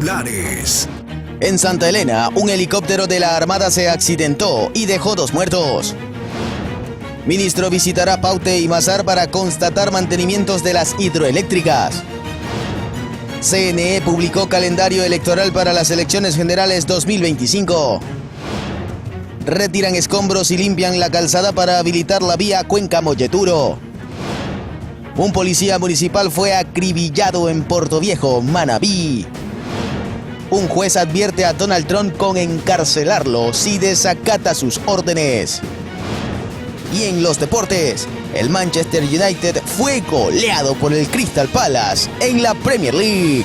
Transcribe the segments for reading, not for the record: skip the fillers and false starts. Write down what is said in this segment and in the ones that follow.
titulares. En Santa Elena, un helicóptero de la Armada se accidentó y dejó 2 muertos. Ministro visitará Paute y Mazar para constatar mantenimientos de las hidroeléctricas. CNE publicó calendario electoral para las elecciones generales 2025. Retiran escombros y limpian la calzada para habilitar la vía Cuenca-Molleturo. Un policía municipal fue acribillado en Portoviejo, Manabí. Un juez advierte a Donald Trump con encarcelarlo si desacata sus órdenes. Y en los deportes, el Manchester United fue goleado por el Crystal Palace en la Premier League.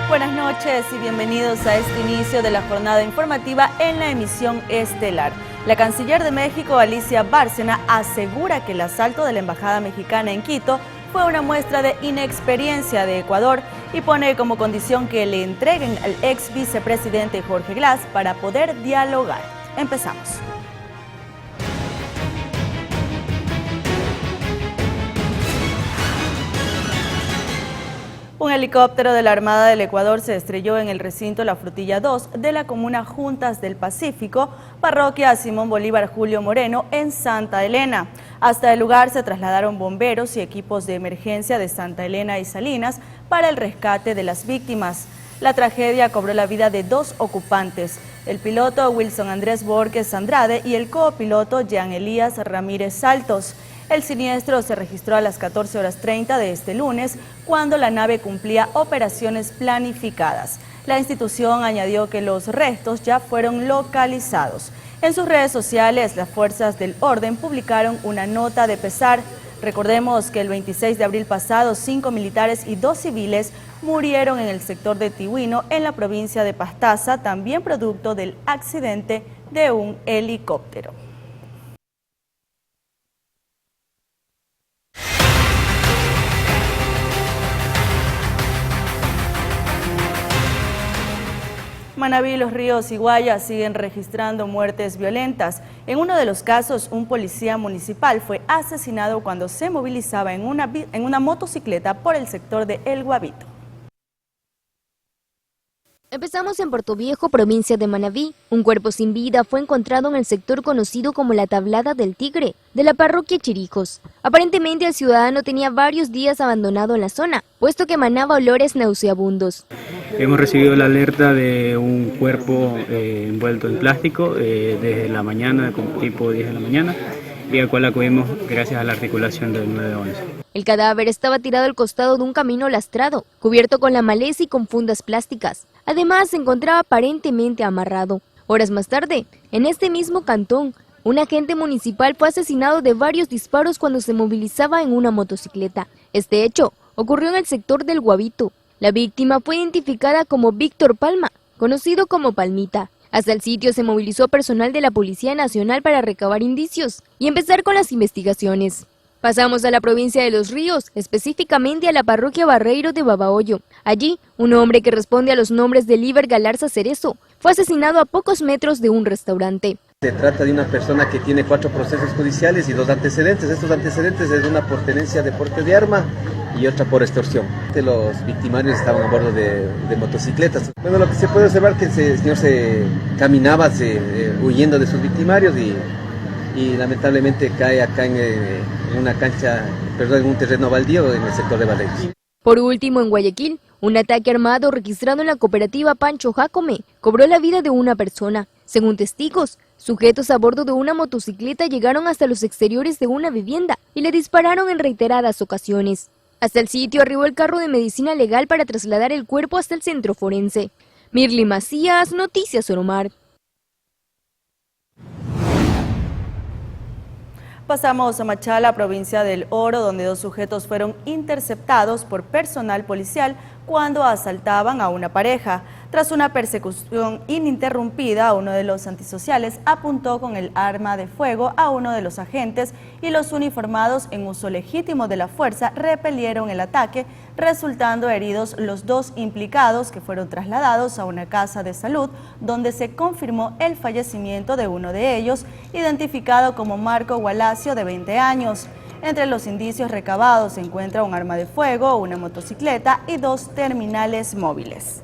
Buenas noches y bienvenidos a este inicio de la jornada informativa en la emisión estelar. La canciller de México, Alicia Bárcena, asegura que el asalto de la embajada mexicana en Quito fue una muestra de inexperiencia de Ecuador y pone como condición que le entreguen al ex vicepresidente Jorge Glass para poder dialogar. Empezamos. Un helicóptero de la Armada del Ecuador se estrelló en el recinto La Frutilla 2 de la comuna Juntas del Pacífico, parroquia Simón Bolívar Julio Moreno, en Santa Elena. Hasta el lugar se trasladaron bomberos y equipos de emergencia de Santa Elena y Salinas para el rescate de las víctimas. La tragedia cobró la vida de 2 ocupantes, el piloto Wilson Andrés Borges Andrade y el copiloto Jean Elías Ramírez Saltos. El siniestro se registró a las 14:30 de este lunes, cuando la nave cumplía operaciones planificadas. La institución añadió que los restos ya fueron localizados. En sus redes sociales, las fuerzas del orden publicaron una nota de pesar. Recordemos que el 26 de abril pasado, 5 militares y 2 civiles murieron en el sector de Tihuino, en la provincia de Pastaza, también producto del accidente de un helicóptero. Manabí, Los Ríos y Guayas siguen registrando muertes violentas. En uno de los casos, un policía municipal fue asesinado cuando se movilizaba en una motocicleta por el sector de El Guavito. Empezamos en Portoviejo, provincia de Manabí. Un cuerpo sin vida fue encontrado en el sector conocido como la Tablada del Tigre, de la parroquia Chirijos. Aparentemente el ciudadano tenía varios días abandonado en la zona, puesto que emanaba olores nauseabundos. Hemos recibido la alerta de un cuerpo envuelto en plástico desde la mañana, como tipo 10 de la mañana, y al cual acudimos gracias a la articulación del 911. El cadáver estaba tirado al costado de un camino lastrado, cubierto con la maleza y con fundas plásticas. Además, se encontraba aparentemente amarrado. Horas más tarde, en este mismo cantón, un agente municipal fue asesinado de varios disparos cuando se movilizaba en una motocicleta. Este hecho ocurrió en el sector del Guavito. La víctima fue identificada como Víctor Palma, conocido como Palmita. Hasta el sitio se movilizó personal de la Policía Nacional para recabar indicios y empezar con las investigaciones. Pasamos a la provincia de Los Ríos, específicamente a la parroquia Barreiro de Babahoyo. Allí, un hombre que responde a los nombres de Líber Galarza Cerezo fue asesinado a pocos metros de un restaurante. Se trata de una persona que tiene 4 procesos judiciales y 2 antecedentes. Estos antecedentes es una por tenencia de porte de arma y otra por extorsión. Los victimarios estaban a bordo de motocicletas. Bueno, lo que se puede observar es que el señor se caminaba huyendo de sus victimarios y lamentablemente cae acá en una cancha, en un terreno baldío en el sector de Barreiro. Por último, en Guayaquil, un ataque armado registrado en la cooperativa Pancho Jacome cobró la vida de una persona. Según testigos, sujetos a bordo de una motocicleta llegaron hasta los exteriores de una vivienda y le dispararon en reiteradas ocasiones. Hasta el sitio arribó el carro de medicina legal para trasladar el cuerpo hasta el centro forense. Mirly Macías, Noticias Oromar. Pasamos a Machala, provincia del Oro, donde 2 sujetos fueron interceptados por personal policial cuando asaltaban a una pareja. Tras una persecución ininterrumpida, uno de los antisociales apuntó con el arma de fuego a uno de los agentes y los uniformados en uso legítimo de la fuerza repelieron el ataque, resultando heridos los dos implicados, que fueron trasladados a una casa de salud donde se confirmó el fallecimiento de uno de ellos, identificado como Marco Gualacio, de 20 años. Entre los indicios recabados se encuentra un arma de fuego, una motocicleta y 2 terminales móviles.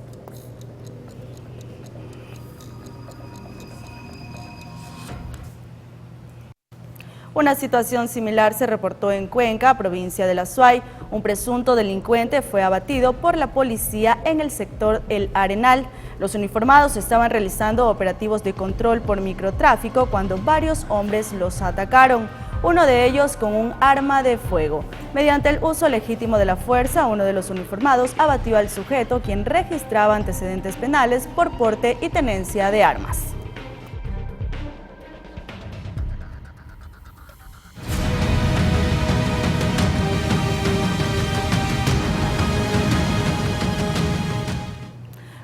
Una situación similar se reportó en Cuenca, provincia de La Suay. Un presunto delincuente fue abatido por la policía en el sector El Arenal. Los uniformados estaban realizando operativos de control por microtráfico cuando varios hombres los atacaron, uno de ellos con un arma de fuego. Mediante el uso legítimo de la fuerza, uno de los uniformados abatió al sujeto, quien registraba antecedentes penales por porte y tenencia de armas.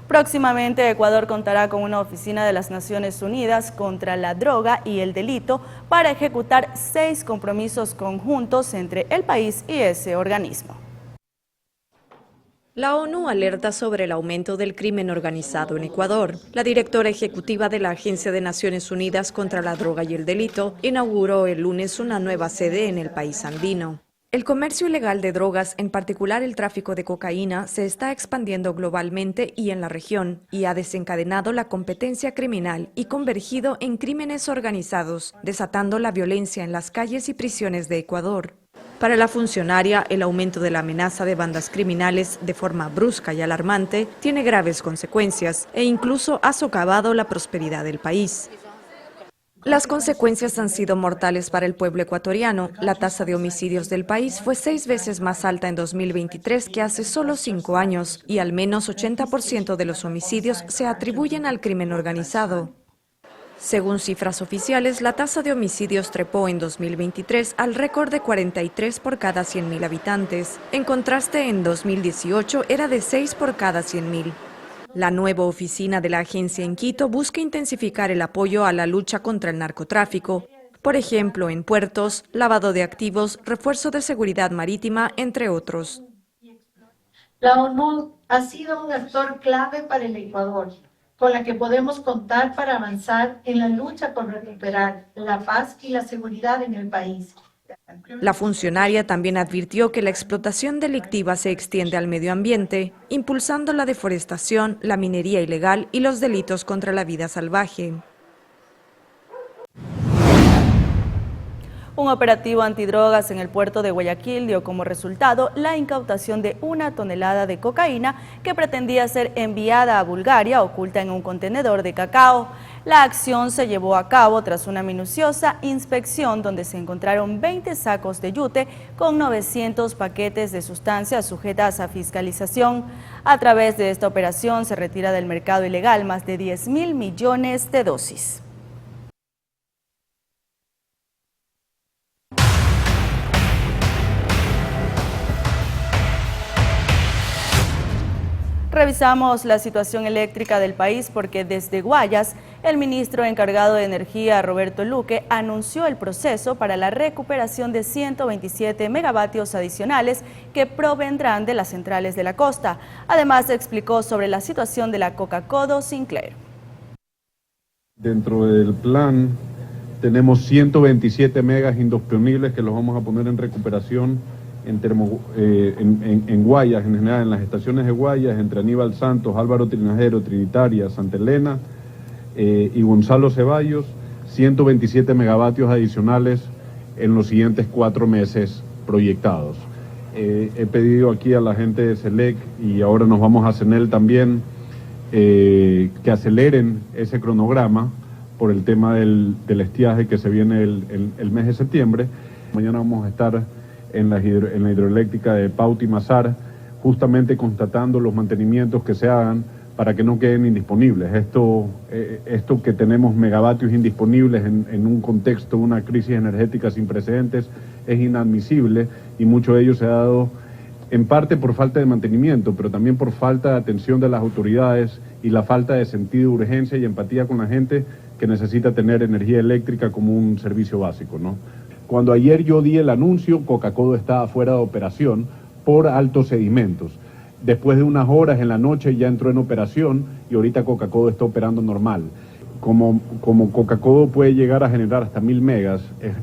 Próximamente, Ecuador contará con una oficina de las Naciones Unidas contra la droga y el delito para ejecutar 6 compromisos conjuntos entre el país y ese organismo. La ONU alerta sobre el aumento del crimen organizado en Ecuador. La directora ejecutiva de la Agencia de Naciones Unidas contra la Droga y el Delito inauguró el lunes una nueva sede en el país andino. El comercio ilegal de drogas, en particular el tráfico de cocaína, se está expandiendo globalmente y en la región, y ha desencadenado la competencia criminal y convergido en crímenes organizados, desatando la violencia en las calles y prisiones de Ecuador. Para la funcionaria, el aumento de la amenaza de bandas criminales de forma brusca y alarmante tiene graves consecuencias e incluso ha socavado la prosperidad del país. Las consecuencias han sido mortales para el pueblo ecuatoriano. La tasa de homicidios del país fue 6 veces más alta en 2023 que hace solo 5 años, y al menos 80% de los homicidios se atribuyen al crimen organizado. Según cifras oficiales, la tasa de homicidios trepó en 2023 al récord de 43 por cada 100.000 habitantes. En contraste, en 2018 era de 6 por cada 100.000. La nueva oficina de la agencia en Quito busca intensificar el apoyo a la lucha contra el narcotráfico, por ejemplo, en puertos, lavado de activos, refuerzo de seguridad marítima, entre otros. La ONU ha sido un actor clave para el Ecuador, con la que podemos contar para avanzar en la lucha por recuperar la paz y la seguridad en el país. La funcionaria también advirtió que la explotación delictiva se extiende al medio ambiente, impulsando la deforestación, la minería ilegal y los delitos contra la vida salvaje. Un operativo antidrogas en el puerto de Guayaquil dio como resultado la incautación de 1 tonelada de cocaína que pretendía ser enviada a Bulgaria, oculta en un contenedor de cacao. La acción se llevó a cabo tras una minuciosa inspección donde se encontraron 20 sacos de yute con 900 paquetes de sustancias sujetas a fiscalización. A través de esta operación se retira del mercado ilegal más de 10.000 millones de dosis. Revisamos la situación eléctrica del país porque desde Guayas, el ministro encargado de Energía, Roberto Luque, anunció el proceso para la recuperación de 127 megavatios adicionales que provendrán de las centrales de la costa. Además, explicó sobre la situación de la Coca-Codo Sinclair. Dentro del plan tenemos 127 megas indisponibles que los vamos a poner en recuperación en Guayas, en general, en las estaciones de Guayas, entre Aníbal Santos, Álvaro Trinajero, Trinitaria, Santa Elena y Gonzalo Ceballos, 127 megavatios adicionales en los siguientes 4 meses proyectados. He pedido aquí a la gente de SELEC y ahora nos vamos a CENEL también que aceleren ese cronograma por el tema del estiaje que se viene el mes de septiembre. Mañana vamos a estar en la hidroeléctrica de Pauta y Mazar, justamente constatando los mantenimientos que se hagan para que no queden indisponibles. Esto que tenemos megavatios indisponibles en un contexto de una crisis energética sin precedentes es inadmisible, y mucho de ello se ha dado en parte por falta de mantenimiento, pero también por falta de atención de las autoridades y la falta de sentido de urgencia y empatía con la gente que necesita tener energía eléctrica como un servicio básico, ¿no? Cuando ayer yo di el anuncio, Coca-Codo estaba fuera de operación por altos sedimentos. Después de unas horas en la noche ya entró en operación y ahorita Coca-Codo está operando normal. Como Coca-Codo puede llegar a generar hasta 1000 megas, es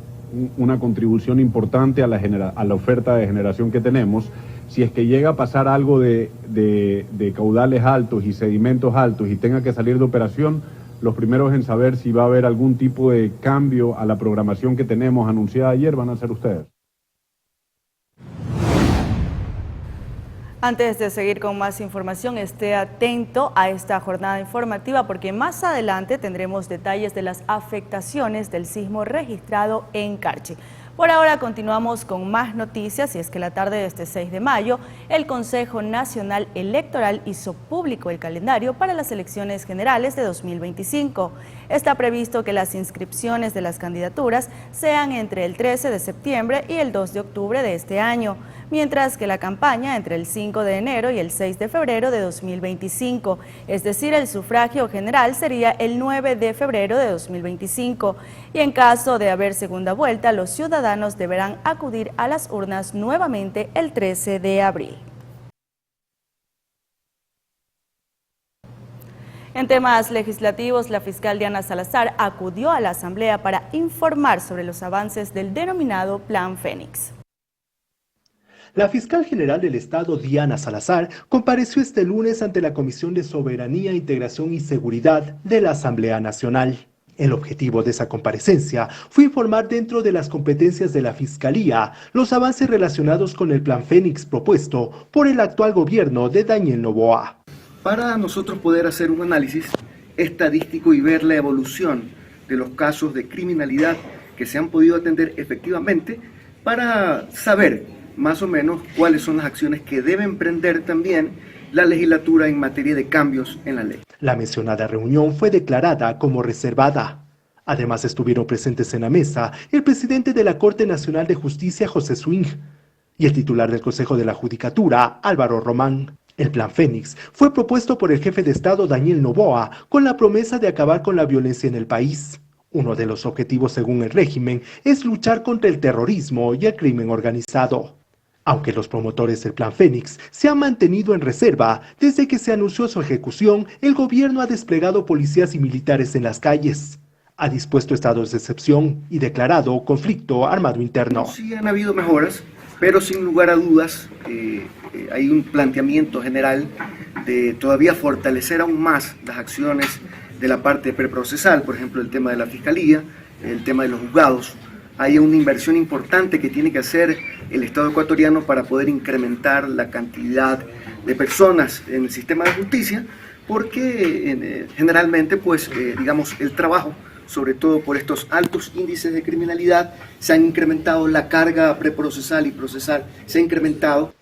una contribución importante a la oferta de generación que tenemos. Si es que llega a pasar algo de caudales altos y sedimentos altos y tenga que salir de operación, los primeros en saber si va a haber algún tipo de cambio a la programación que tenemos anunciada ayer van a ser ustedes. Antes de seguir con más información, esté atento a esta jornada informativa porque más adelante tendremos detalles de las afectaciones del sismo registrado en Carchi. Por ahora continuamos con más noticias y es que la tarde de este 6 de mayo el Consejo Nacional Electoral hizo público el calendario para las elecciones generales de 2025. Está previsto que las inscripciones de las candidaturas sean entre el 13 de septiembre y el 2 de octubre de este año, mientras que la campaña entre el 5 de enero y el 6 de febrero de 2025, es decir, el sufragio general sería el 9 de febrero de 2025 y en caso de haber segunda vuelta, los ciudadanos deberán acudir a las urnas nuevamente el 13 de abril. En temas legislativos, la fiscal Diana Salazar acudió a la Asamblea para informar sobre los avances del denominado Plan Fénix. La fiscal general del Estado, Diana Salazar, compareció este lunes ante la Comisión de Soberanía, Integración y Seguridad de la Asamblea Nacional. El objetivo de esa comparecencia fue informar dentro de las competencias de la Fiscalía los avances relacionados con el Plan Fénix propuesto por el actual gobierno de Daniel Noboa. Para nosotros poder hacer un análisis estadístico y ver la evolución de los casos de criminalidad que se han podido atender efectivamente, para saber más o menos cuáles son las acciones que debe emprender también la legislatura en materia de cambios en la ley. La mencionada reunión fue declarada como reservada. Además estuvieron presentes en la mesa el presidente de la Corte Nacional de Justicia, José Swing, y el titular del Consejo de la Judicatura, Álvaro Román. El Plan Fénix fue propuesto por el jefe de Estado, Daniel Noboa, con la promesa de acabar con la violencia en el país. Uno de los objetivos, según el régimen, es luchar contra el terrorismo y el crimen organizado. Aunque los promotores del Plan Fénix se han mantenido en reserva, desde que se anunció su ejecución, el gobierno ha desplegado policías y militares en las calles. Ha dispuesto estados de excepción y declarado conflicto armado interno. Sí han habido mejoras, pero sin lugar a dudas hay un planteamiento general de todavía fortalecer aún más las acciones de la parte preprocesal, por ejemplo el tema de la Fiscalía, el tema de los juzgados. Hay una inversión importante que tiene que hacer el Estado ecuatoriano para poder incrementar la cantidad de personas en el sistema de justicia, porque generalmente pues digamos el trabajo, sobre todo por estos altos índices de criminalidad, se han incrementado, la carga preprocesal y procesal se ha incrementado.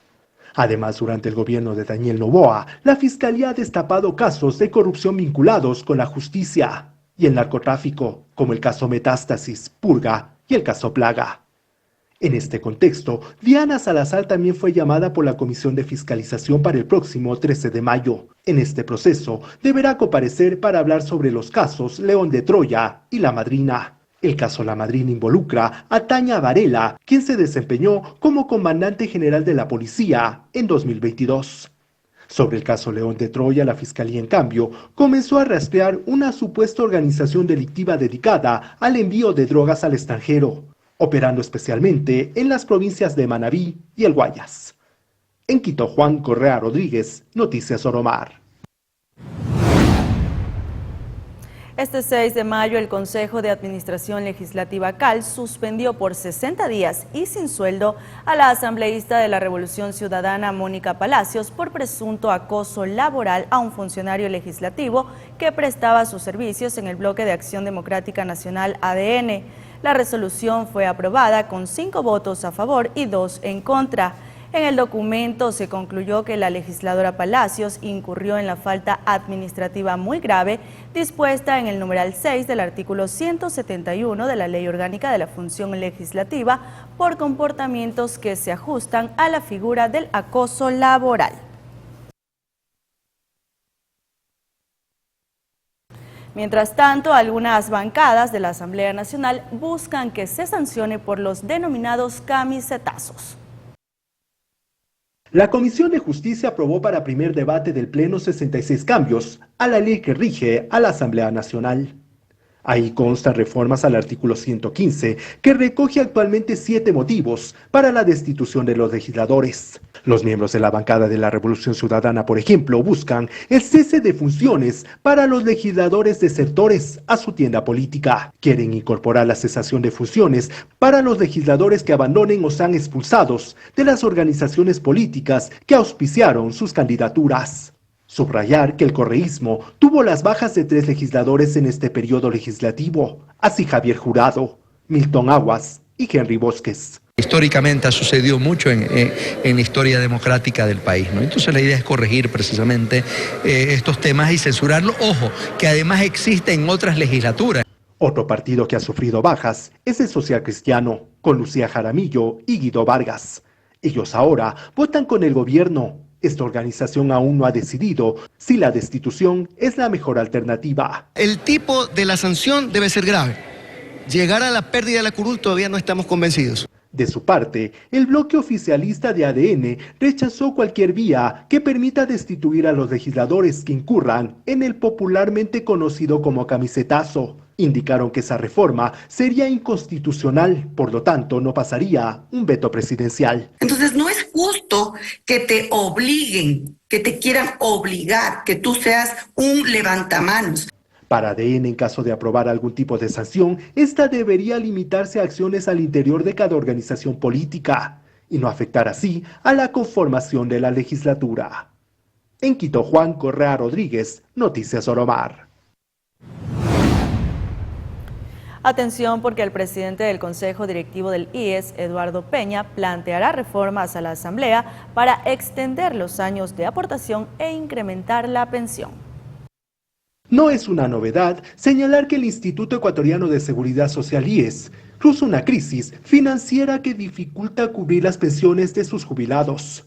Además, durante el gobierno de Daniel Noboa, la Fiscalía ha destapado casos de corrupción vinculados con la justicia y el narcotráfico, como el caso Metástasis, Purga y el caso Plaga. En este contexto, Diana Salazar también fue llamada por la Comisión de Fiscalización para el próximo 13 de mayo. En este proceso, deberá comparecer para hablar sobre los casos León de Troya y La Madrina. El caso La Madrina involucra a Tania Varela, quien se desempeñó como comandante general de la policía en 2022. Sobre el caso León de Troya, la Fiscalía, en cambio, comenzó a rastrear una supuesta organización delictiva dedicada al envío de drogas al extranjero, operando especialmente en las provincias de Manabí y El Guayas. En Quito, Juan Correa Rodríguez, Noticias Oromar. Este 6 de mayo, el Consejo de Administración Legislativa CAL suspendió por 60 días y sin sueldo a la asambleísta de la Revolución Ciudadana, Mónica Palacios, por presunto acoso laboral a un funcionario legislativo que prestaba sus servicios en el Bloque de Acción Democrática Nacional ADN. La resolución fue aprobada con 5 votos a favor y 2 en contra. En el documento se concluyó que la legisladora Palacios incurrió en la falta administrativa muy grave dispuesta en el numeral 6 del artículo 171 de la Ley Orgánica de la Función Legislativa por comportamientos que se ajustan a la figura del acoso laboral. Mientras tanto, algunas bancadas de la Asamblea Nacional buscan que se sancione por los denominados camisetazos. La Comisión de Justicia aprobó para primer debate del Pleno 66 cambios a la ley que rige a la Asamblea Nacional. Ahí constan reformas al artículo 115, que recoge actualmente 7 motivos para la destitución de los legisladores. Los miembros de la bancada de la Revolución Ciudadana, por ejemplo, buscan el cese de funciones para los legisladores desertores a su tienda política. Quieren incorporar la cesación de funciones para los legisladores que abandonen o sean expulsados de las organizaciones políticas que auspiciaron sus candidaturas. Subrayar que el correísmo tuvo las bajas de 3 legisladores en este periodo legislativo, así Javier Jurado, Milton Aguas y Henry Bosques. Históricamente ha sucedido mucho en la historia democrática del país, ¿no? Entonces la idea es corregir precisamente estos temas y censurarlo. Ojo, que además existe en otras legislaturas. Otro partido que ha sufrido bajas es el Social Cristiano, con Lucía Jaramillo y Guido Vargas. Ellos ahora votan con el gobierno. Esta organización aún no ha decidido si la destitución es la mejor alternativa. El tipo de la sanción debe ser grave. Llegar a la pérdida de la curul todavía no estamos convencidos. De su parte, el bloque oficialista de ADN rechazó cualquier vía que permita destituir a los legisladores que incurran en el popularmente conocido como camisetazo. Indicaron que esa reforma sería inconstitucional, por lo tanto no pasaría un veto presidencial. Entonces no es justo que te obliguen, que te quieran obligar, que tú seas un levantamanos. Para ADN, en caso de aprobar algún tipo de sanción, esta debería limitarse a acciones al interior de cada organización política y no afectar así a la conformación de la legislatura. En Quito, Juan Correa Rodríguez, Noticias Oromar. Atención, porque el presidente del Consejo Directivo del IES, Eduardo Peña, planteará reformas a la Asamblea para extender los años de aportación e incrementar la pensión. No es una novedad señalar que el Instituto Ecuatoriano de Seguridad Social IES cruza una crisis financiera que dificulta cubrir las pensiones de sus jubilados.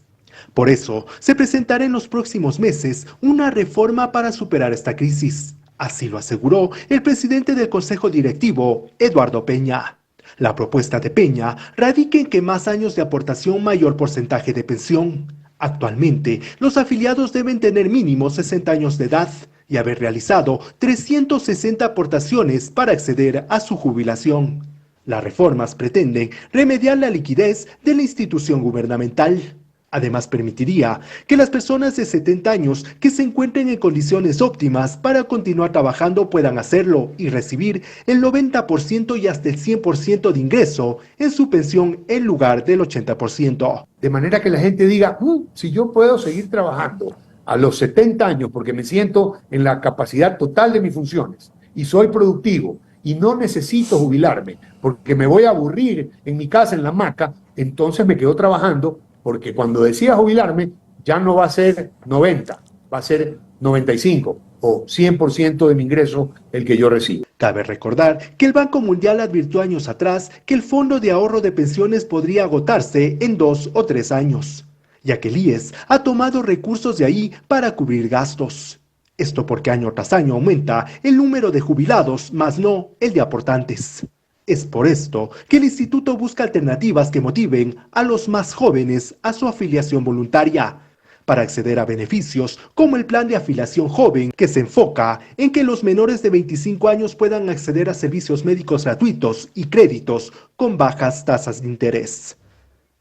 Por eso, se presentará en los próximos meses una reforma para superar esta crisis. Así lo aseguró el presidente del Consejo Directivo, Eduardo Peña. La propuesta de Peña radica en que más años de aportación, mayor porcentaje de pensión. Actualmente, los afiliados deben tener mínimo 60 años de edad y haber realizado 360 aportaciones para acceder a su jubilación. Las reformas pretenden remediar la liquidez de la institución gubernamental. Además, permitiría que las personas de 70 años que se encuentren en condiciones óptimas para continuar trabajando puedan hacerlo y recibir el 90% y hasta el 100% de ingreso en su pensión en lugar del 80%. De manera que la gente diga, si yo puedo seguir trabajando a los 70 años porque me siento en la capacidad total de mis funciones y soy productivo y no necesito jubilarme porque me voy a aburrir en mi casa en la hamaca, entonces me quedo trabajando, porque cuando decida jubilarme ya no va a ser 90, va a ser 95 o 100% de mi ingreso el que yo recibo. Cabe recordar que el Banco Mundial advirtió años atrás que el Fondo de Ahorro de Pensiones podría agotarse en 2 o 3 años, ya que el IES ha tomado recursos de ahí para cubrir gastos. Esto porque año tras año aumenta el número de jubilados, más no el de aportantes. Es por esto que el instituto busca alternativas que motiven a los más jóvenes a su afiliación voluntaria, para acceder a beneficios como el plan de afiliación joven, que se enfoca en que los menores de 25 años puedan acceder a servicios médicos gratuitos y créditos con bajas tasas de interés.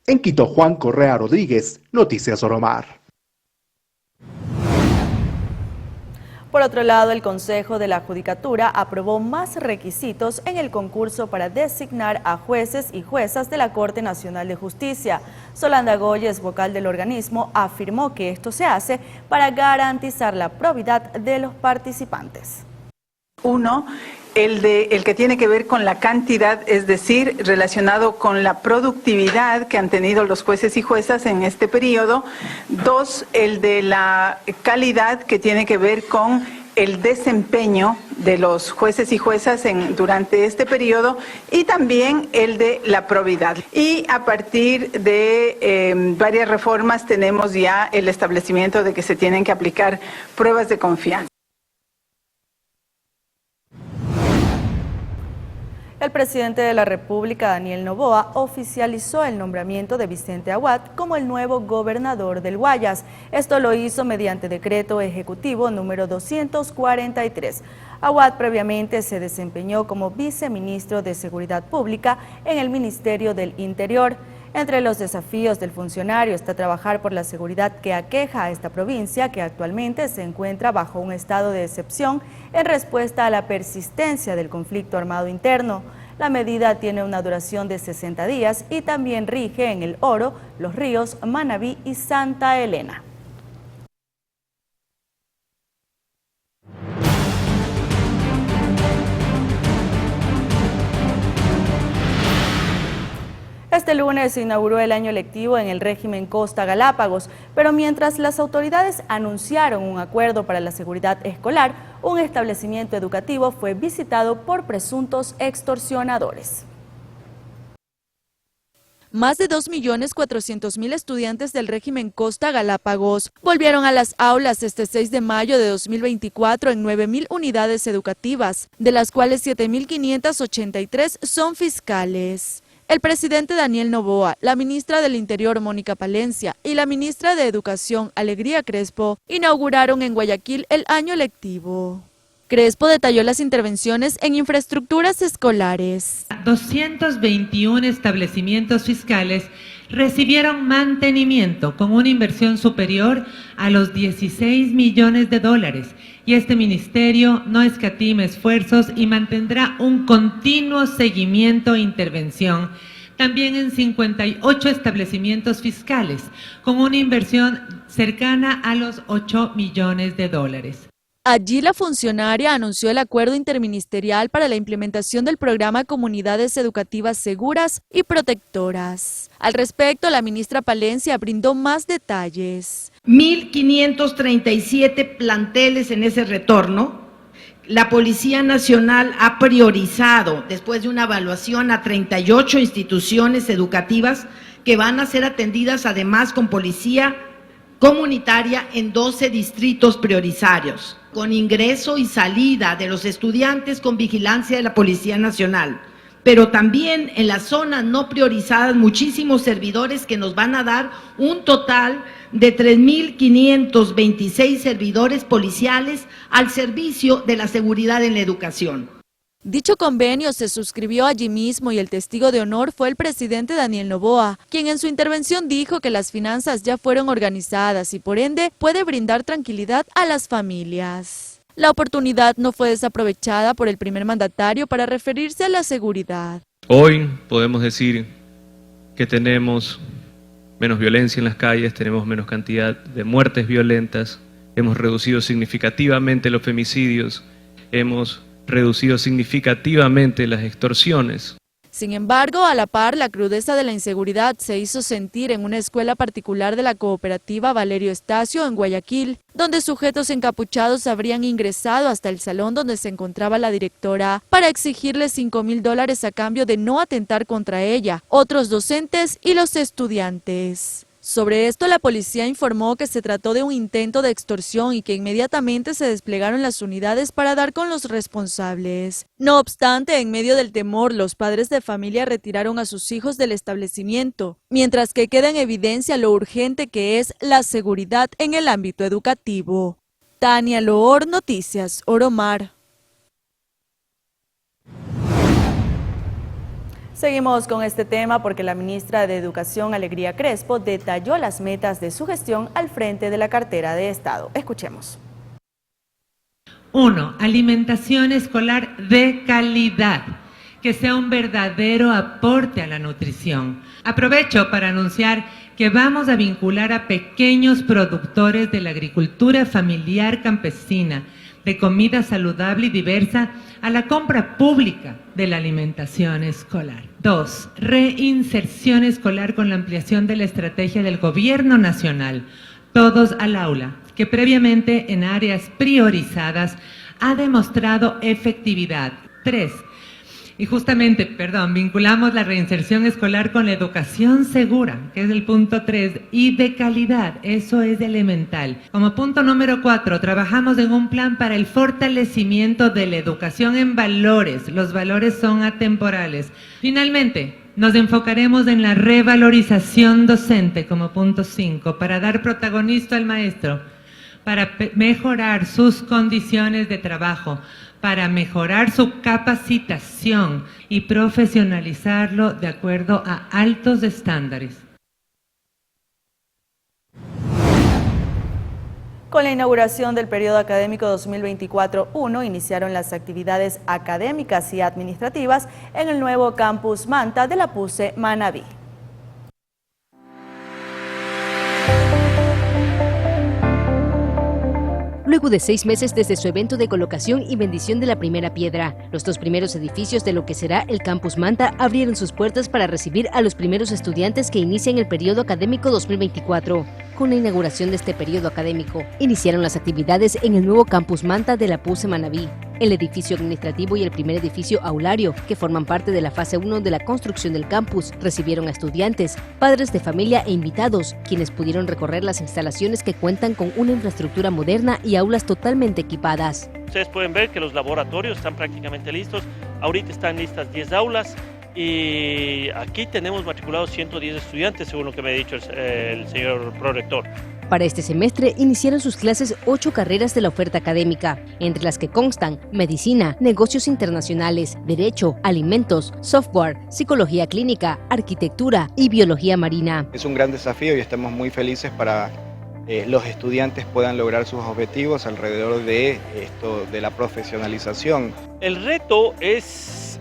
En Quito, Juan Correa Rodríguez, Noticias Oromar. Por otro lado, el Consejo de la Judicatura aprobó más requisitos en el concurso para designar a jueces y juezas de la Corte Nacional de Justicia. Solanda Goyes, vocal del organismo, afirmó que esto se hace para garantizar la probidad de los participantes. Uno, el que tiene que ver con la cantidad, es decir, relacionado con la productividad que han tenido los jueces y juezas en este periodo. 2, el de la calidad, que tiene que ver con el desempeño de los jueces y juezas durante este periodo, y también el de la probidad. Y a partir de varias reformas tenemos ya el establecimiento de que se tienen que aplicar pruebas de confianza. El presidente de la República, Daniel Noboa, oficializó el nombramiento de Vicente Aguad como el nuevo gobernador del Guayas. Esto lo hizo mediante decreto ejecutivo número 243. Aguad previamente se desempeñó como viceministro de Seguridad Pública en el Ministerio del Interior. Entre los desafíos del funcionario está trabajar por la seguridad que aqueja a esta provincia, que actualmente se encuentra bajo un estado de excepción en respuesta a la persistencia del conflicto armado interno. La medida tiene una duración de 60 días y también rige en El Oro, Los Ríos, Manabí y Santa Elena. Este lunes se inauguró el año lectivo en el régimen Costa Galápagos, pero mientras las autoridades anunciaron un acuerdo para la seguridad escolar, un establecimiento educativo fue visitado por presuntos extorsionadores. Más de 2.400.000 estudiantes del régimen Costa Galápagos volvieron a las aulas este 6 de mayo de 2024 en 9.000 unidades educativas, de las cuales 7.583 son fiscales. El presidente Daniel Noboa, la ministra del Interior Mónica Palencia y la ministra de Educación Alegría Crespo inauguraron en Guayaquil el año lectivo. Crespo detalló las intervenciones en infraestructuras escolares. 221 establecimientos fiscales recibieron mantenimiento con una inversión superior a los 16 millones de dólares y este ministerio no escatima esfuerzos y mantendrá un continuo seguimiento e intervención también en 58 establecimientos fiscales con una inversión cercana a los 8 millones de dólares. Allí la funcionaria anunció el acuerdo interministerial para la implementación del programa Comunidades Educativas Seguras y Protectoras. Al respecto, la ministra Palencia brindó más detalles. 1.537 planteles en ese retorno. La Policía Nacional ha priorizado, después de una evaluación, a 38 instituciones educativas que van a ser atendidas además con policía comunitaria en 12 distritos prioritarios, con ingreso y salida de los estudiantes con vigilancia de la Policía Nacional, pero también en las zonas no priorizadas muchísimos servidores que nos van a dar un total de 3.526 servidores policiales al servicio de la seguridad en la educación. Dicho convenio se suscribió allí mismo y el testigo de honor fue el presidente Daniel Noboa, quien en su intervención dijo que las finanzas ya fueron organizadas y por ende puede brindar tranquilidad a las familias. La oportunidad no fue desaprovechada por el primer mandatario para referirse a la seguridad. Hoy podemos decir que tenemos menos violencia en las calles, tenemos menos cantidad de muertes violentas, hemos reducido significativamente los femicidios, hemos reducido significativamente las extorsiones. Sin embargo, a la par, la crudeza de la inseguridad se hizo sentir en una escuela particular de la cooperativa Valerio Estacio en Guayaquil, donde sujetos encapuchados habrían ingresado hasta el salón donde se encontraba la directora para exigirle $5.000 a cambio de no atentar contra ella, otros docentes y los estudiantes. Sobre esto, la policía informó que se trató de un intento de extorsión y que inmediatamente se desplegaron las unidades para dar con los responsables. No obstante, en medio del temor, los padres de familia retiraron a sus hijos del establecimiento, mientras que queda en evidencia lo urgente que es la seguridad en el ámbito educativo. Tania Loor, Noticias Oromar. Seguimos con este tema porque la ministra de Educación, Alegría Crespo, detalló las metas de su gestión al frente de la cartera de Estado. Escuchemos. 1. Alimentación escolar de calidad, que sea un verdadero aporte a la nutrición. Aprovecho para anunciar que vamos a vincular a pequeños productores de la agricultura familiar campesina, de comida saludable y diversa, a la compra pública de la alimentación escolar. 2. Reinserción escolar con la ampliación de la estrategia del Gobierno Nacional, Todos al Aula, que previamente en áreas priorizadas ha demostrado efectividad. 3. Y justamente, vinculamos la reinserción escolar con la educación segura, que es el punto 3, y de calidad, eso es elemental. Como punto número 4, trabajamos en un plan para el fortalecimiento de la educación en valores. Los valores son atemporales. Finalmente, nos enfocaremos en la revalorización docente como punto 5, para dar protagonismo al maestro, para mejorar sus condiciones de trabajo, para mejorar su capacitación y profesionalizarlo de acuerdo a altos estándares. Con la inauguración del periodo académico 2024-1 iniciaron las actividades académicas y administrativas en el nuevo campus Manta de la PUCE Manabí. Luego de 6 meses desde su evento de colocación y bendición de la primera piedra, los 2 primeros edificios de lo que será el Campus Manta abrieron sus puertas para recibir a los primeros estudiantes que inician el periodo académico 2024. Con la inauguración de este periodo académico, iniciaron las actividades en el nuevo Campus Manta de la PUCE Manabí, el edificio administrativo y el primer edificio aulario, que forman parte de la fase 1 de la construcción del campus, recibieron a estudiantes, padres de familia e invitados, quienes pudieron recorrer las instalaciones que cuentan con una infraestructura moderna y aulas totalmente equipadas. Ustedes pueden ver que los laboratorios están prácticamente listos. Ahorita están listas 10 aulas y aquí tenemos matriculados 110 estudiantes, según lo que me ha dicho el señor prorector. Para este semestre iniciaron sus clases 8 carreras de la oferta académica, entre las que constan medicina, negocios internacionales, derecho, alimentos, software, psicología clínica, arquitectura y biología marina. Es un gran desafío y estamos muy felices para los estudiantes puedan lograr sus objetivos alrededor de esto, de la profesionalización. El reto es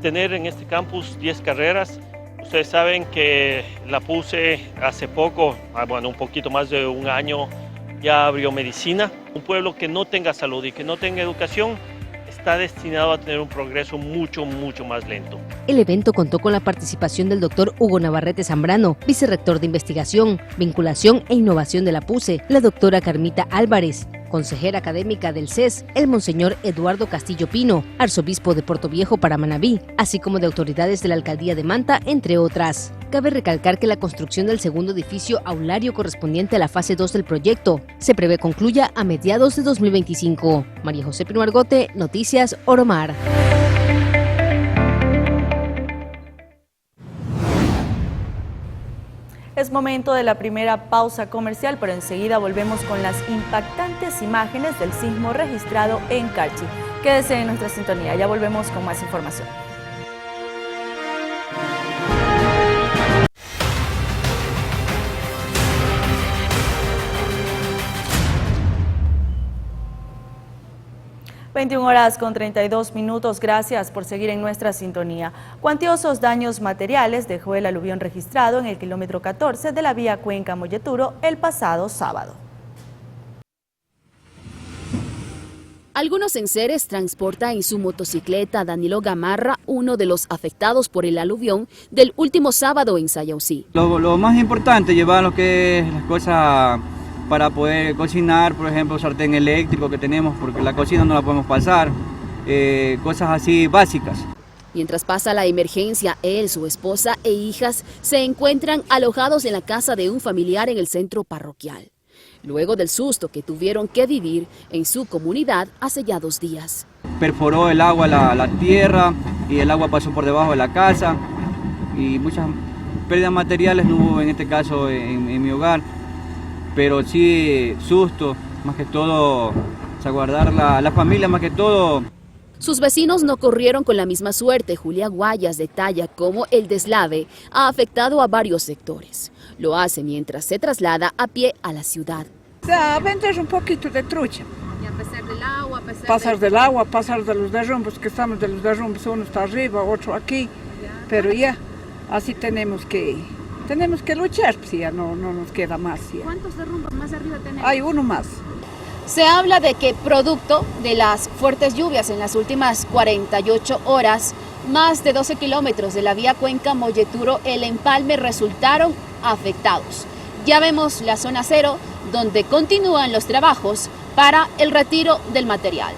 tener en este campus 10 carreras. Ustedes saben que la PUCE hace poco, un poquito más de un año, ya abrió medicina. Un pueblo que no tenga salud y que no tenga educación está destinado a tener un progreso mucho más lento. El evento contó con la participación del doctor Hugo Navarrete Zambrano, vicerrector de Investigación, Vinculación e Innovación de la PUCE, la doctora Carmita Álvarez, consejera académica del CES, el monseñor Eduardo Castillo Pino, arzobispo de Portoviejo para Manabí, así como de autoridades de la alcaldía de Manta, entre otras. Cabe recalcar que la construcción del segundo edificio aulario correspondiente a la fase 2 del proyecto se prevé concluya a mediados de 2025. María José Pino Argote, Noticias Oromar. Es momento de la primera pausa comercial, pero enseguida volvemos con las impactantes imágenes del sismo registrado en Carchi. Quédese en nuestra sintonía, ya volvemos con más información. (21:32). Gracias por seguir en nuestra sintonía. Cuantiosos daños materiales dejó el aluvión registrado en el kilómetro 14 de la vía Cuenca-Molleturo el pasado sábado. Algunos enseres transporta en su motocicleta Danilo Gamarra, uno de los afectados por el aluvión del último sábado en Sayausí. Lo más importante, llevar lo que es las cosas para poder cocinar, por ejemplo, sartén eléctrico que tenemos, porque la cocina no la podemos pasar, cosas así básicas. Mientras pasa la emergencia, él, su esposa e hijas se encuentran alojados en la casa de un familiar en el centro parroquial, luego del susto que tuvieron que vivir en su comunidad hace ya 2 días. Perforó el agua la tierra y el agua pasó por debajo de la casa y muchas pérdidas materiales no hubo en este caso en mi hogar. Pero sí susto, más que todo, salvaguardar la familia, más que todo. Sus vecinos no corrieron con la misma suerte. Julia Guayas detalla cómo el deslave ha afectado a varios sectores. Lo hace mientras se traslada a pie a la ciudad. A vender un poquito de trucha. Y a pesar del agua, pasar del agua, pasar de los derrumbes, que estamos de los derrumbes, uno está arriba, otro aquí. Pero ya, así tenemos que tenemos que luchar, pues ya no nos queda más. Ya. ¿Cuántos derrumbes más arriba tenemos? Hay uno más. Se habla de que producto de las fuertes lluvias en las últimas 48 horas, más de 12 kilómetros de la vía Cuenca-Molleturo, el Empalme, resultaron afectados. Ya vemos la zona cero, donde continúan los trabajos para el retiro del material.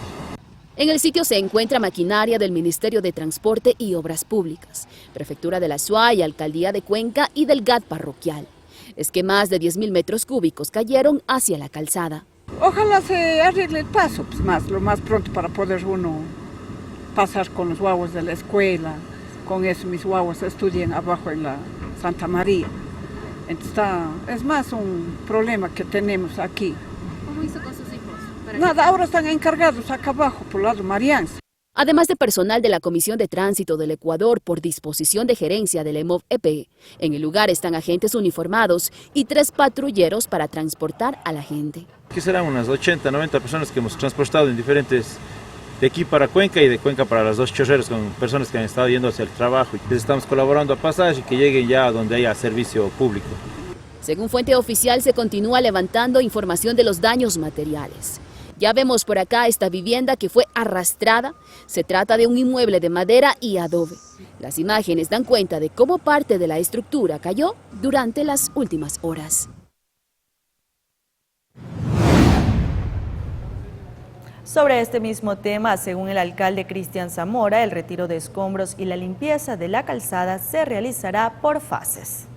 En el sitio se encuentra maquinaria del Ministerio de Transporte y Obras Públicas, Prefectura de la Suay, Alcaldía de Cuenca y del GAT parroquial. Es que más de 10.000 metros cúbicos cayeron hacia la calzada. Ojalá se arregle el paso, pues lo más pronto para poder uno pasar con los guaguas de la escuela. Con eso mis guaguas estudian abajo en la Santa María. Entonces es más un problema que tenemos aquí. ¿Cómo hizo con sus hijos? Nada, ahora están encargados acá abajo, por el lado Marianza. Además de personal de la Comisión de Tránsito del Ecuador por disposición de gerencia del EMOV-EP, en el lugar están agentes uniformados y 3 patrulleros para transportar a la gente. Aquí serán unas 80, 90 personas que hemos transportado en diferentes, de aquí para Cuenca y de Cuenca para las 2 chorreras, con personas que han estado yendo hacia el trabajo. Y estamos colaborando a pasaje y que lleguen ya donde haya servicio público. Según fuente oficial, se continúa levantando información de los daños materiales. Ya vemos por acá esta vivienda que fue arrastrada. Se trata de un inmueble de madera y adobe. Las imágenes dan cuenta de cómo parte de la estructura cayó durante las últimas horas. Sobre este mismo tema, según el alcalde Cristian Zamora, el retiro de escombros y la limpieza de la calzada se realizará por fases.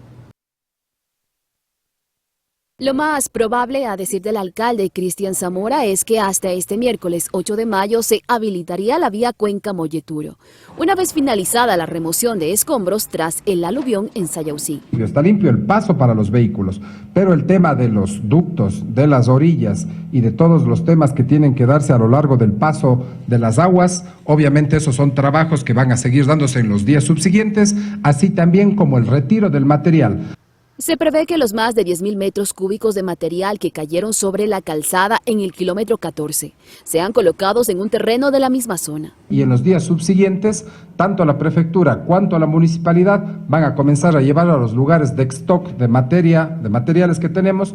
Lo más probable, a decir del alcalde Cristian Zamora, es que hasta este miércoles 8 de mayo se habilitaría la vía Cuenca-Molleturo, una vez finalizada la remoción de escombros tras el aluvión en Sayausí. Está limpio el paso para los vehículos, pero el tema de los ductos, de las orillas y de todos los temas que tienen que darse a lo largo del paso de las aguas, obviamente esos son trabajos que van a seguir dándose en los días subsiguientes, así también como el retiro del material. Se prevé que los más de 10.000 metros cúbicos de material que cayeron sobre la calzada en el kilómetro 14 sean colocados en un terreno de la misma zona. Y en los días subsiguientes, tanto la prefectura cuanto la municipalidad van a comenzar a llevar a los lugares de stock de materiales que tenemos.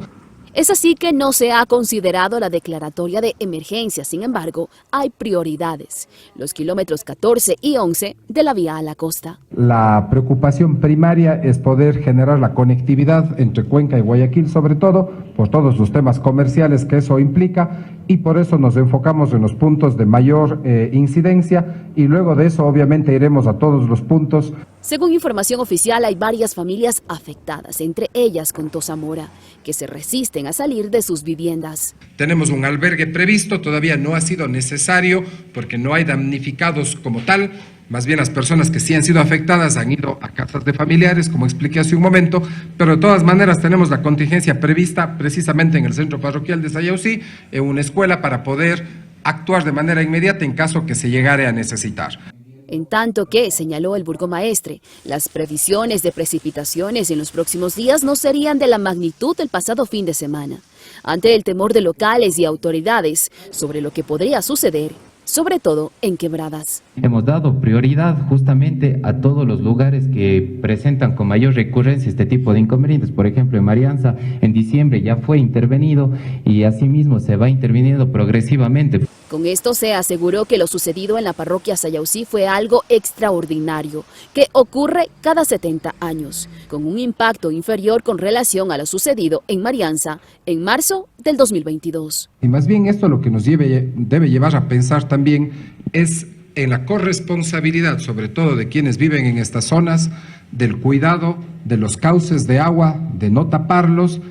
Es así que no se ha considerado la declaratoria de emergencia. Sin embargo, hay prioridades: los kilómetros 14 y 11 de la vía a la costa. La preocupación primaria es poder generar la conectividad entre Cuenca y Guayaquil, sobre todo por todos los temas comerciales que eso implica, y por eso nos enfocamos en los puntos de mayor incidencia, y luego de eso obviamente iremos a todos los puntos. Según información oficial, hay varias familias afectadas, entre ellas contó Zamora, que se resisten a salir de sus viviendas. Tenemos un albergue previsto, todavía no ha sido necesario porque no hay damnificados como tal, más bien las personas que sí han sido afectadas han ido a casas de familiares, como expliqué hace un momento, pero de todas maneras tenemos la contingencia prevista precisamente en el centro parroquial de Sayausí, en una escuela, para poder actuar de manera inmediata en caso que se llegare a necesitar. En tanto que, señaló el burgomaestre, las previsiones de precipitaciones en los próximos días no serían de la magnitud del pasado fin de semana. Ante el temor de locales y autoridades sobre lo que podría suceder, sobre todo en quebradas. Hemos dado prioridad justamente a todos los lugares que presentan con mayor recurrencia este tipo de inconvenientes. Por ejemplo, en Marianza, en diciembre ya fue intervenido y asimismo se va interviniendo progresivamente. Con esto se aseguró que lo sucedido en la parroquia Sayausí fue algo extraordinario, que ocurre cada 70 años, con un impacto inferior con relación a lo sucedido en Marianza en marzo del 2022. Y más bien esto lo que nos debe llevar a pensar también es en la corresponsabilidad, sobre todo de quienes viven en estas zonas, del cuidado de los cauces de agua, de no taparlos.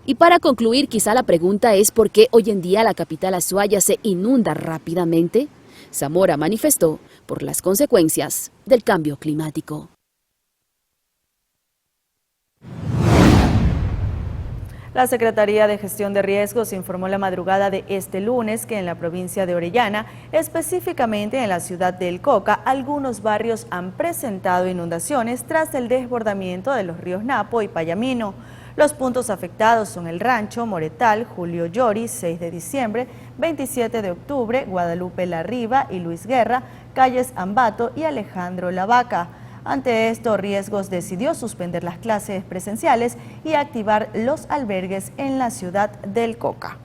Y para concluir, quizá la pregunta es ¿por qué hoy en día la capital azuaya se inunda rápidamente? Zamora manifestó por las consecuencias del cambio climático. La Secretaría de Gestión de Riesgos informó la madrugada de este lunes que en la provincia de Orellana, específicamente en la ciudad de El Coca, algunos barrios han presentado inundaciones tras el desbordamiento de los ríos Napo y Payamino. Los puntos afectados son El Rancho, Moretal, Julio Llori, 6 de diciembre, 27 de octubre, Guadalupe La Riva y Luis Guerra, calles Ambato y Alejandro La Vaca. Ante esto, Riesgos decidió suspender las clases presenciales y activar los albergues en la ciudad del Coca.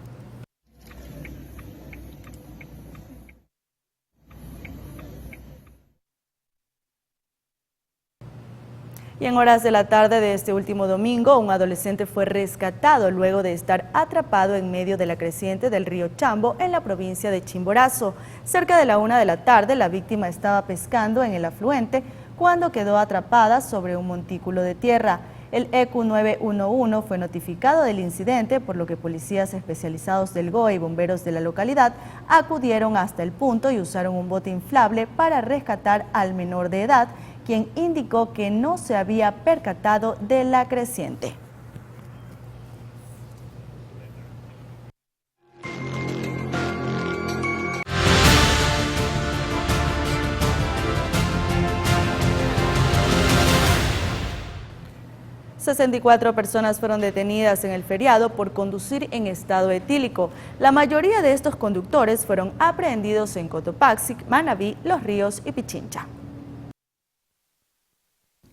Y en horas de la tarde de este último domingo, un adolescente fue rescatado luego de estar atrapado en medio de la creciente del río Chambo en la provincia de Chimborazo. Cerca de la 1 de la tarde, la víctima estaba pescando en el afluente cuando quedó atrapada sobre un montículo de tierra. El EQ 911 fue notificado del incidente, por lo que policías especializados del GOE y bomberos de la localidad acudieron hasta el punto y usaron un bote inflable para rescatar al menor de edad, quien indicó que no se había percatado de la creciente. ...64 personas fueron detenidas en el feriado por conducir en estado etílico. La mayoría de estos conductores fueron aprehendidos en Cotopaxi, Manabí, Los Ríos y Pichincha.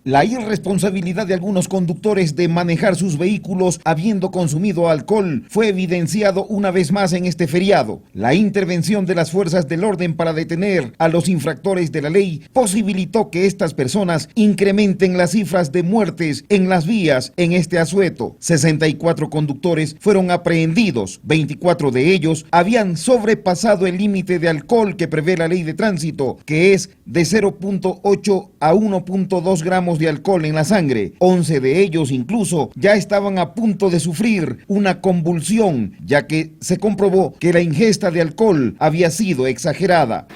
La irresponsabilidad de algunos conductores de manejar sus vehículos habiendo consumido alcohol fue evidenciado una vez más en este feriado. La intervención de las fuerzas del orden para detener a los infractores de la ley posibilitó que estas personas incrementen las cifras de muertes en las vías en este asueto. 64 conductores fueron aprehendidos, 24 de ellos habían sobrepasado el límite de alcohol que prevé la ley de tránsito, que es de 0.8 a 1.2 gramos de alcohol en la sangre. 11 de ellos incluso ya estaban a punto de sufrir una convulsión, ya que se comprobó que la ingesta de alcohol había sido exagerada.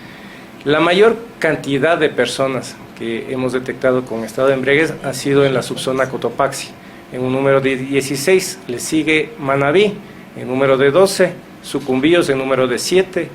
La mayor cantidad de personas que hemos detectado con estado de embriaguez ha sido en la subzona Cotopaxi, en un número de 16, le sigue Manabí, en número de 12, Sucumbíos en número de 7,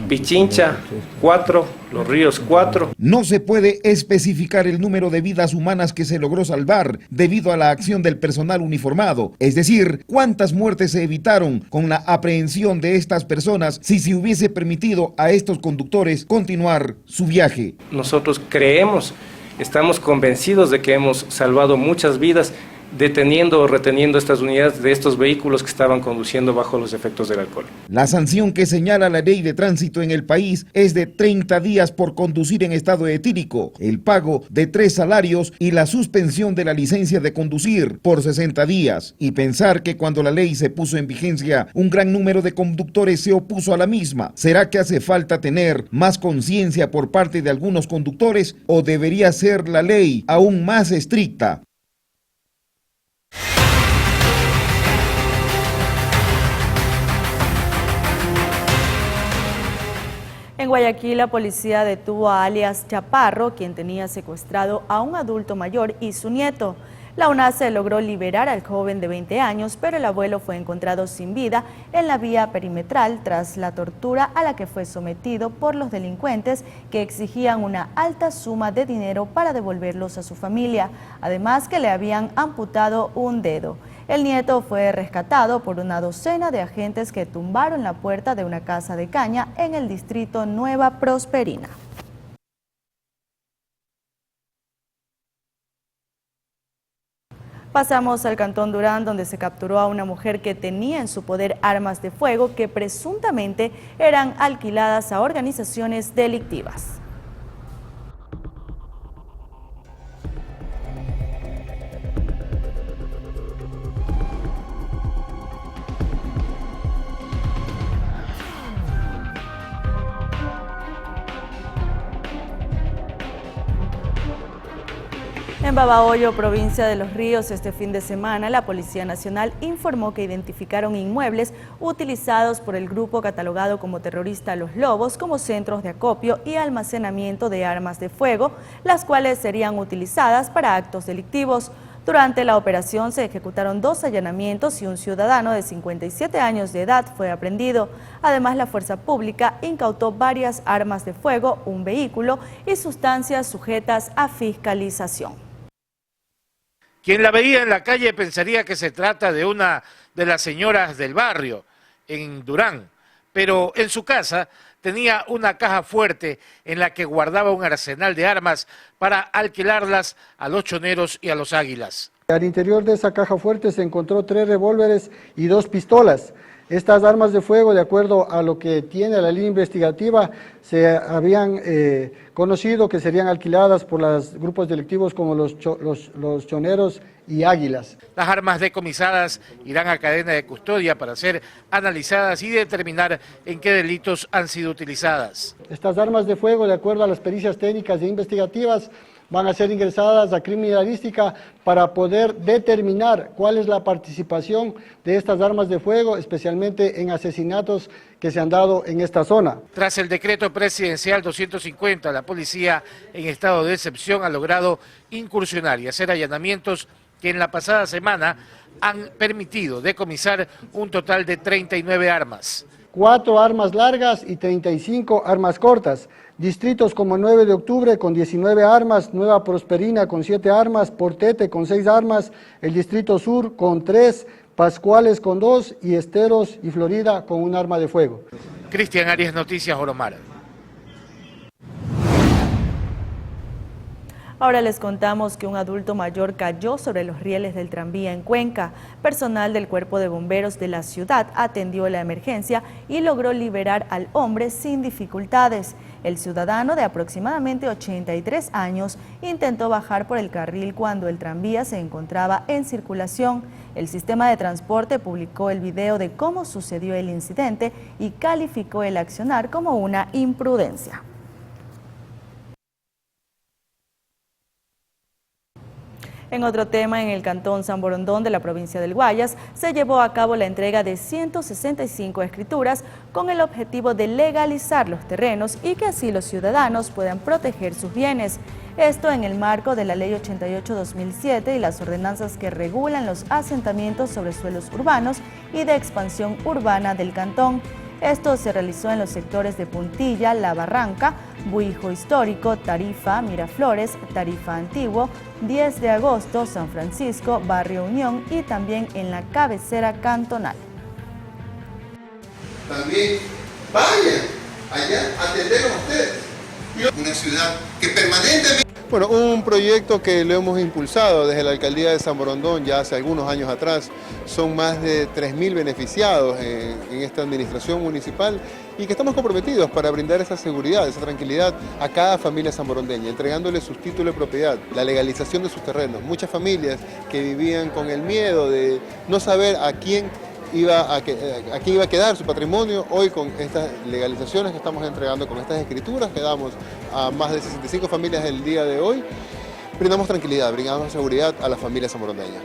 Pichincha 4, Los Ríos 4. No se puede especificar el número de vidas humanas que se logró salvar debido a la acción del personal uniformado, es decir, cuántas muertes se evitaron con la aprehensión de estas personas si se hubiese permitido a estos conductores continuar su viaje. Nosotros creemos, estamos convencidos de que hemos salvado muchas vidas deteniendo o reteniendo estas unidades de estos vehículos que estaban conduciendo bajo los efectos del alcohol. La sanción que señala la ley de tránsito en el país es de 30 días por conducir en estado etílico, el pago de 3 salarios y la suspensión de la licencia de conducir por 60 días. Y pensar que cuando la ley se puso en vigencia, un gran número de conductores se opuso a la misma. ¿Será que hace falta tener más conciencia por parte de algunos conductores o debería ser la ley aún más estricta? En Guayaquil, la policía detuvo a alias Chaparro, quien tenía secuestrado a un adulto mayor y su nieto. La UNACE logró liberar al joven de 20 años, pero el abuelo fue encontrado sin vida en la vía perimetral tras la tortura a la que fue sometido por los delincuentes que exigían una alta suma de dinero para devolverlos a su familia, además que le habían amputado un dedo. El nieto fue rescatado por una docena de agentes que tumbaron la puerta de una casa de caña en el distrito Nueva Prosperina. Pasamos al Cantón Durán, donde se capturó a una mujer que tenía en su poder armas de fuego que presuntamente eran alquiladas a organizaciones delictivas. En Babahoyo, provincia de Los Ríos, este fin de semana, la Policía Nacional informó que identificaron inmuebles utilizados por el grupo catalogado como terrorista Los Lobos como centros de acopio y almacenamiento de armas de fuego, las cuales serían utilizadas para actos delictivos. Durante la operación se ejecutaron 2 allanamientos y un ciudadano de 57 años de edad fue aprehendido. Además, la fuerza pública incautó varias armas de fuego, un vehículo y sustancias sujetas a fiscalización. Quien la veía en la calle pensaría que se trata de una de las señoras del barrio, en Durán, pero en su casa tenía una caja fuerte en la que guardaba un arsenal de armas para alquilarlas a los choneros y a los águilas. Al interior de esa caja fuerte se encontró 3 revólveres y 2 pistolas. Estas armas de fuego, de acuerdo a lo que tiene la línea investigativa, se habían conocido que serían alquiladas por los grupos delictivos como los choneros y águilas. Las armas decomisadas irán a cadena de custodia para ser analizadas y determinar en qué delitos han sido utilizadas. Estas armas de fuego, de acuerdo a las pericias técnicas e investigativas, van a ser ingresadas a criminalística para poder determinar cuál es la participación de estas armas de fuego, especialmente en asesinatos que se han dado en esta zona. Tras el decreto presidencial 250, la policía en estado de excepción ha logrado incursionar y hacer allanamientos que en la pasada semana han permitido decomisar un total de 39 armas. 4 armas largas y 35 armas cortas. Distritos como 9 de octubre con 19 armas, Nueva Prosperina con 7 armas, Portete con 6 armas, el Distrito Sur con 3, Pascuales con 2 y Esteros y Florida con un arma de fuego. Cristian Arias, Noticias Oromar. Ahora les contamos que un adulto mayor cayó sobre los rieles del tranvía en Cuenca. Personal del Cuerpo de Bomberos de la ciudad atendió la emergencia y logró liberar al hombre sin dificultades. El ciudadano de aproximadamente 83 años intentó bajar por el carril cuando el tranvía se encontraba en circulación. El sistema de transporte publicó el video de cómo sucedió el incidente y calificó el accionar como una imprudencia. En otro tema, en el cantón San Borondón de la provincia del Guayas, se llevó a cabo la entrega de 165 escrituras con el objetivo de legalizar los terrenos y que así los ciudadanos puedan proteger sus bienes. Esto en el marco de la Ley 88/2007 y las ordenanzas que regulan los asentamientos sobre suelos urbanos y de expansión urbana del cantón. Esto se realizó en los sectores de Puntilla, La Barranca, Buijo Histórico, Tarifa, Miraflores, Tarifa Antiguo, 10 de agosto, San Francisco, Barrio Unión y también en la cabecera cantonal. También vayan allá a atender a ustedes. Una ciudad que permanentemente... Bueno, un proyecto que lo hemos impulsado desde la Alcaldía de San Borondón ya hace algunos años atrás. Son más de 3.000 beneficiados en esta administración municipal y que estamos comprometidos para brindar esa seguridad, esa tranquilidad a cada familia sanborondeña, entregándole sus títulos de propiedad, la legalización de sus terrenos. Muchas familias que vivían con el miedo de no saber a quién iba a quedar su patrimonio, hoy con estas legalizaciones que estamos entregando, con estas escrituras que damos a más de 65 familias el día de hoy, brindamos tranquilidad, brindamos seguridad a las familias sanborondeñas.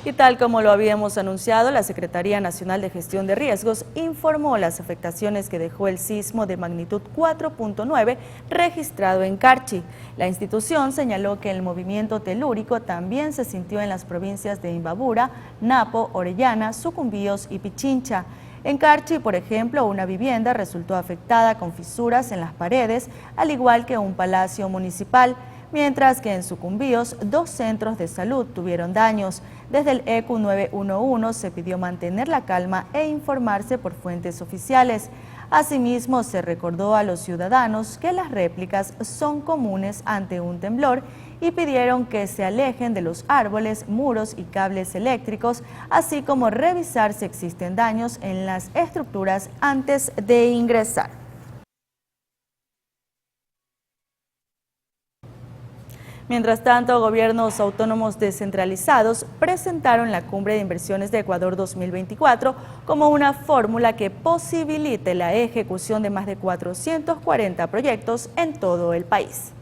Y tal como lo habíamos anunciado, la Secretaría Nacional de Gestión de Riesgos informó las afectaciones que dejó el sismo de magnitud 4.9 registrado en Carchi. La institución señaló que el movimiento telúrico también se sintió en las provincias de Imbabura, Napo, Orellana, Sucumbíos y Pichincha. En Carchi, por ejemplo, una vivienda resultó afectada con fisuras en las paredes, al igual que un palacio municipal, mientras que en Sucumbíos 2 centros de salud tuvieron daños. Desde el ECU 911 se pidió mantener la calma e informarse por fuentes oficiales. Asimismo, se recordó a los ciudadanos que las réplicas son comunes ante un temblor y pidieron que se alejen de los árboles, muros y cables eléctricos, así como revisar si existen daños en las estructuras antes de ingresar. Mientras tanto, gobiernos autónomos descentralizados presentaron la Cumbre de Inversiones de Ecuador 2024 como una fórmula que posibilite la ejecución de más de 440 proyectos en todo el país.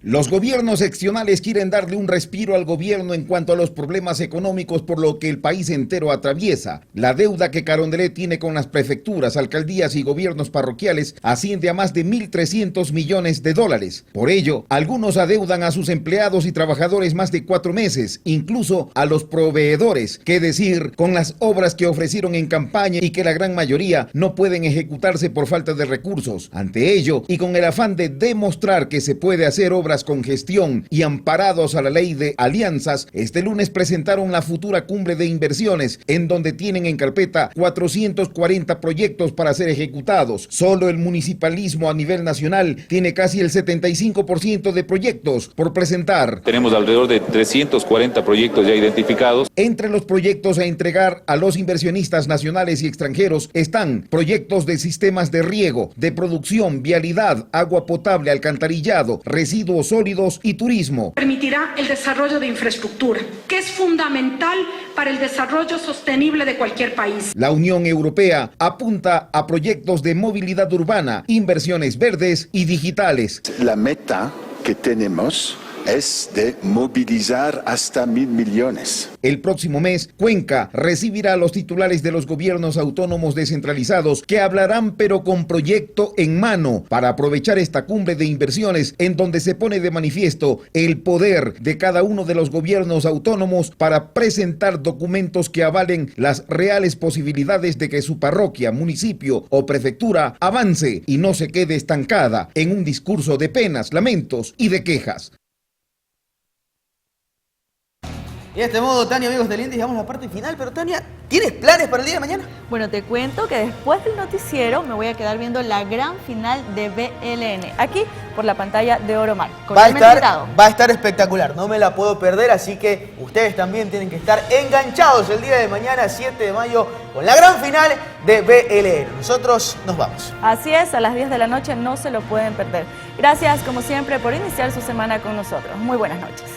Los gobiernos seccionales quieren darle un respiro al gobierno en cuanto a los problemas económicos por lo que el país entero atraviesa. La deuda que Carondelet tiene con las prefecturas, alcaldías y gobiernos parroquiales asciende a más de 1.300 millones de dólares. Por ello, algunos adeudan a sus empleados y trabajadores más de 4 meses, incluso a los proveedores, que decir, con las obras que ofrecieron en campaña y que la gran mayoría no pueden ejecutarse por falta de recursos. Ante ello, y con el afán de demostrar que se puede hacer obras obras con gestión y amparados a la ley de alianzas, este lunes presentaron la futura cumbre de inversiones, en donde tienen en carpeta 440 proyectos para ser ejecutados. Solo el municipalismo a nivel nacional tiene casi el 75% de proyectos por presentar. Tenemos alrededor de 340 proyectos ya identificados. Entre los proyectos a entregar a los inversionistas nacionales y extranjeros están proyectos de sistemas de riego, de producción, vialidad, agua potable, alcantarillado, residuos sólidos y turismo. Permitirá el desarrollo de infraestructura, que es fundamental para el desarrollo sostenible de cualquier país. La Unión Europea apunta a proyectos de movilidad urbana, inversiones verdes y digitales. La meta que tenemos es de movilizar hasta 1.000 millones. El próximo mes, Cuenca recibirá a los titulares de los gobiernos autónomos descentralizados que hablarán pero con proyecto en mano para aprovechar esta cumbre de inversiones en donde se pone de manifiesto el poder de cada uno de los gobiernos autónomos para presentar documentos que avalen las reales posibilidades de que su parroquia, municipio o prefectura avance y no se quede estancada en un discurso de penas, lamentos y de quejas. Y de este modo, Tania, amigos del Indy, llegamos a la parte final. Pero Tania, ¿tienes planes para el día de mañana? Bueno, te cuento que después del noticiero me voy a quedar viendo la gran final de BLN, aquí por la pantalla de Oro Mar. Va a estar espectacular, no me la puedo perder, así que ustedes también tienen que estar enganchados el día de mañana, 7 de mayo, con la gran final de BLN. Nosotros nos vamos. Así es, a las 10 de la noche no se lo pueden perder. Gracias, como siempre, por iniciar su semana con nosotros. Muy buenas noches.